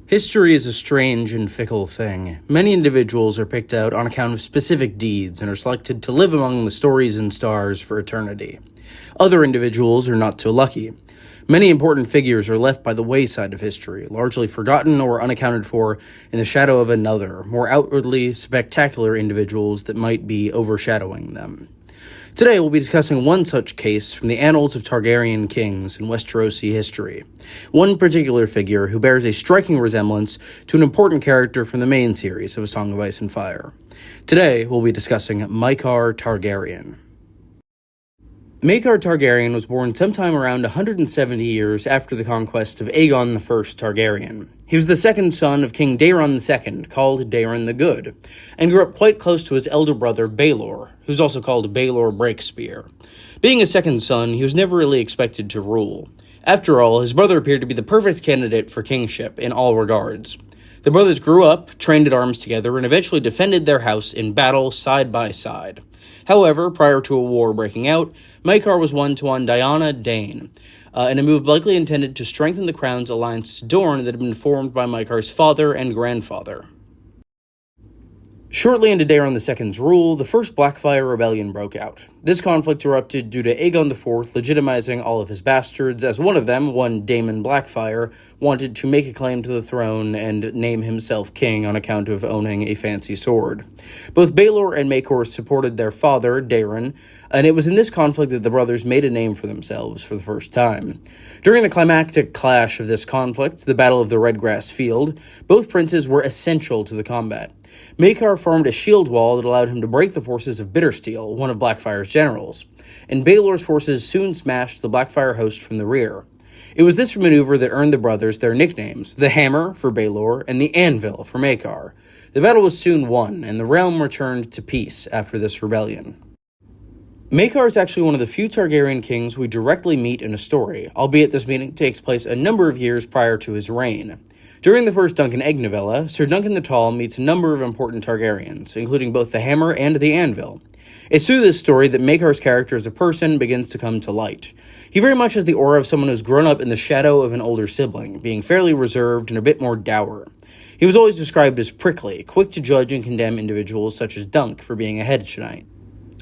History is a strange and fickle thing. Many individuals are picked out on account of specific deeds and are selected to live among the stories and stars for eternity. Other individuals are not so lucky. Many important figures are left by the wayside of history, largely forgotten or unaccounted for in the shadow of another, more outwardly spectacular individuals that might be overshadowing them. Today, we'll be discussing one such case from the annals of Targaryen Kings in Westerosi history. One particular figure who bears a striking resemblance to an important character from the main series of A Song of Ice and Fire. Today, we'll be discussing Maekar Targaryen. Maekar Targaryen was born sometime around 170 years after the conquest of Aegon I Targaryen. He was the second son of King Daeron II, called Daeron the Good, and grew up quite close to his elder brother Baelor, who's also called Baelor Breakspear. Being a second son, he was never really expected to rule. After all, his brother appeared to be the perfect candidate for kingship in all regards. The brothers grew up, trained at arms together, and eventually defended their house in battle side by side. However, prior to a war breaking out, Maekar was won to Diana Dane, in a move likely intended to strengthen the crown's alliance to Dorne that had been formed by Maekar's father and grandfather. Shortly into Daeron II's rule, the First Blackfyre Rebellion broke out. This conflict erupted due to Aegon IV legitimizing all of his bastards, as one of them, one Daemon Blackfyre, wanted to make a claim to the throne and name himself king on account of owning a fancy sword. Both Baelor and Maekar supported their father, Daeron, and it was in this conflict that the brothers made a name for themselves for the first time. During the climactic clash of this conflict, the Battle of the Redgrass Field, both princes were essential to the combat. Maekar formed a shield wall that allowed him to break the forces of Bittersteel, one of Blackfyre's generals, and Baelor's forces soon smashed the Blackfyre host from the rear. It was this maneuver that earned the brothers their nicknames, the Hammer for Baelor and the Anvil for Maekar. The battle was soon won, and the realm returned to peace after this rebellion. Maekar is actually one of the few Targaryen kings we directly meet in a story, albeit this meeting takes place a number of years prior to his reign. During the first Dunk and Egg novella, Sir Duncan the Tall meets a number of important Targaryens, including both the Hammer and the Anvil. It's through this story that Maekar's character as a person begins to come to light. He very much has the aura of someone who's grown up in the shadow of an older sibling, being fairly reserved and a bit more dour. He was always described as prickly, quick to judge and condemn individuals such as Dunk for being a hedge knight.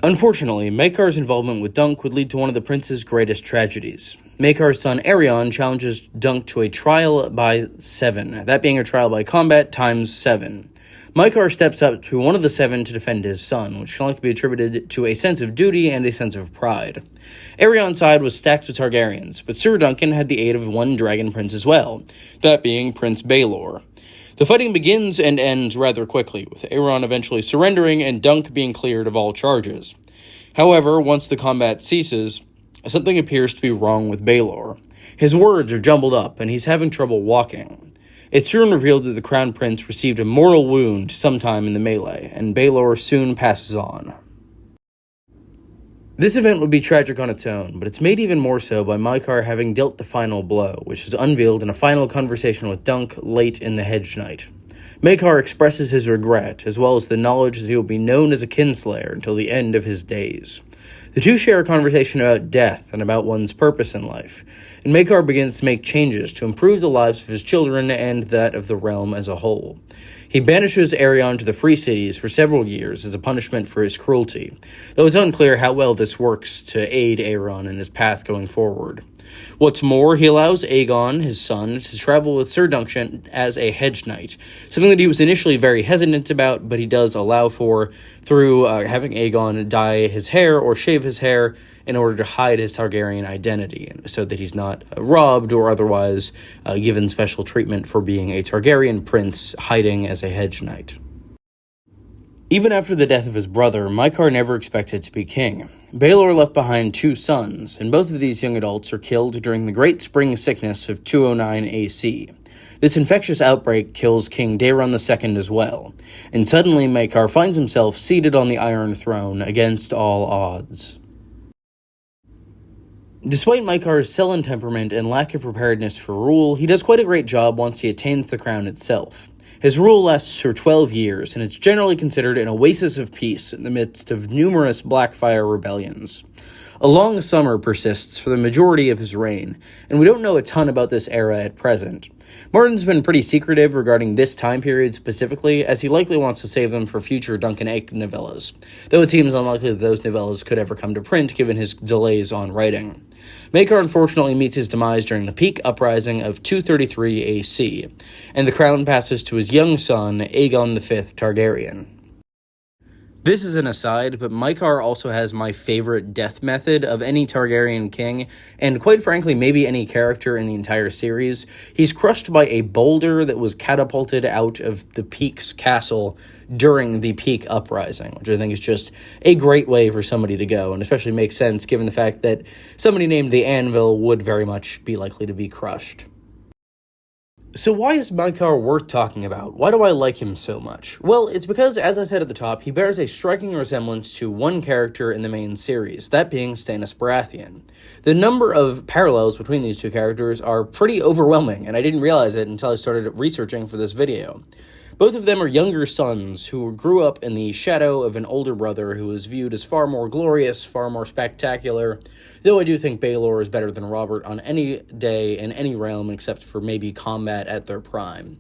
Unfortunately, Maekar's involvement with Dunk would lead to one of the prince's greatest tragedies. Maekar's son Aerion challenges Dunk to a trial by 7, that being a trial by combat times 7. Maekar steps up to one of the 7 to defend his son, which can only be attributed to a sense of duty and a sense of pride. Aerion's side was stacked with Targaryens, but Sir Duncan had the aid of one dragon prince as well, that being Prince Baelor. The fighting begins and ends rather quickly, with Aerion eventually surrendering and Dunk being cleared of all charges. However, once the combat ceases, something appears to be wrong with Baelor. His words are jumbled up, and he's having trouble walking. It's soon revealed that the Crown Prince received a mortal wound sometime in the melee, and Baelor soon passes on. This event would be tragic on its own, but it's made even more so by Maekar having dealt the final blow, which is unveiled in a final conversation with Dunk late in the Hedge Night. Maekar expresses his regret, as well as the knowledge that he will be known as a kinslayer until the end of his days. The two share a conversation about death and about one's purpose in life, and Maekar begins to make changes to improve the lives of his children and that of the realm as a whole. He banishes Aerion to the Free Cities for several years as a punishment for his cruelty, though it's unclear how well this works to aid Aerion in his path going forward. What's more, he allows Aegon, his son, to travel with Sir Duncan as a hedge knight, something that he was initially very hesitant about, but he does allow for through having Aegon dye his hair or shave his hair in order to hide his Targaryen identity, so that he's not robbed or otherwise given special treatment for being a Targaryen prince hiding as a hedge knight. Even after the death of his brother, Maekar never expected to be king. Baelor left behind 2 sons, and both of these young adults are killed during the Great Spring Sickness of 209 AC. This infectious outbreak kills King Daeron II as well, and suddenly Maekar finds himself seated on the Iron Throne against all odds. Despite Maekar's sullen temperament and lack of preparedness for rule, he does quite a great job once he attains the crown itself. His rule lasts for 12 years, and it's generally considered an oasis of peace in the midst of numerous Blackfyre rebellions. A long summer persists for the majority of his reign, and we don't know a ton about this era at present. Martin's been pretty secretive regarding this time period specifically, as he likely wants to save them for future Duncan Egg novellas, though it seems unlikely that those novellas could ever come to print given his delays on writing. Maekar unfortunately meets his demise during the peak uprising of 233 AC, and the crown passes to his young son, Aegon V Targaryen. This is an aside, but Maekar also has my favorite death method of any Targaryen king, and quite frankly, maybe any character in the entire series. He's crushed by a boulder that was catapulted out of the Peak's castle during the Peak uprising, which I think is just a great way for somebody to go, and especially makes sense given the fact that somebody named the Anvil would very much be likely to be crushed. So why is Maekar worth talking about? Why do I like him so much? Well, it's because, as I said at the top, he bears a striking resemblance to one character in the main series, that being Stannis Baratheon. The number of parallels between these two characters are pretty overwhelming, and I didn't realize it until I started researching for this video. Both of them are younger sons who grew up in the shadow of an older brother who is viewed as far more glorious, far more spectacular, though I do think Baelor is better than Robert on any day in any realm except for maybe combat at their prime.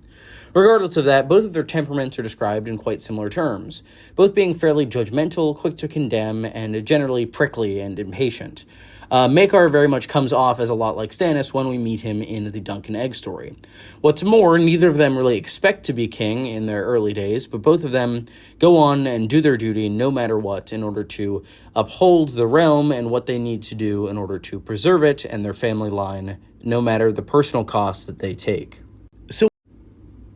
Regardless of that, both of their temperaments are described in quite similar terms, both being fairly judgmental, quick to condemn, and generally prickly and impatient. Maekar very much comes off as a lot like Stannis when we meet him in the Duncan Egg story. What's more, neither of them really expect to be king in their early days, but both of them go on and do their duty no matter what in order to uphold the realm and what they need to do in order to preserve it and their family line, no matter the personal cost that they take.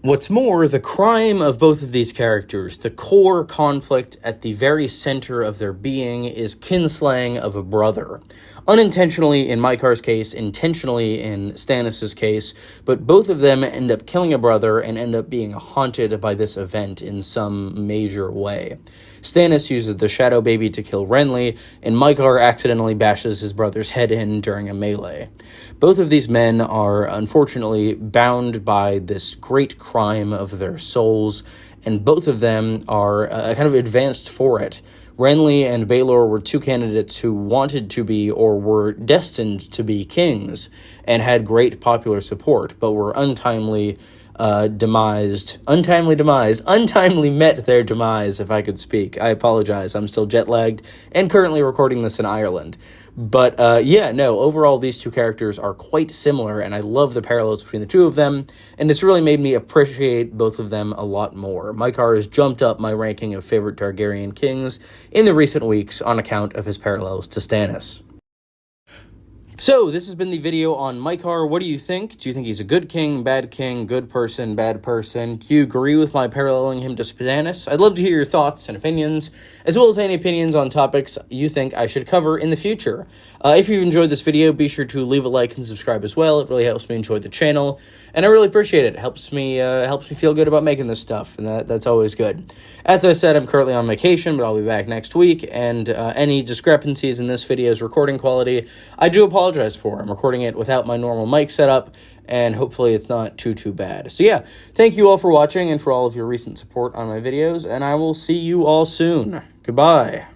What's more, the crime of both of these characters, the core conflict at the very center of their being, is kinslaying of a brother. Unintentionally in Maekar's case, intentionally in Stannis' case, but both of them end up killing a brother and end up being haunted by this event in some major way. Stannis uses the Shadow Baby to kill Renly, and Maekar accidentally bashes his brother's head in during a melee. Both of these men are unfortunately bound by this great crime of their souls, and both of them are kind of advanced for it. Renly and Baelor were two candidates who wanted to be or were destined to be kings and had great popular support, but were untimely met their demise, if I could speak. I apologize, I'm still jet-lagged and currently recording this in Ireland. But overall these two characters are quite similar, and I love the parallels between the two of them, and it's really made me appreciate both of them a lot more. Maekar has jumped up my ranking of favorite Targaryen kings in the recent weeks on account of his parallels to Stannis. So, this has been the video on Maekar. What do you think? Do you think he's a good king, good person, bad person? Do you agree with my paralleling him to Stannis? I'd love to hear your thoughts and opinions, as well as any opinions on topics you think I should cover in the future. If you've enjoyed this video, be sure to leave a like and subscribe as well. It really helps me enjoy the channel, and I really appreciate it. It helps me feel good about making this stuff, and that's always good. As I said, I'm currently on vacation, but I'll be back next week, and any discrepancies in this video's recording quality, I do apologize for. I'm recording it without my normal mic setup, and hopefully it's not too bad. So yeah, thank you all for watching and for all of your recent support on my videos, and I will see you all soon. Goodbye.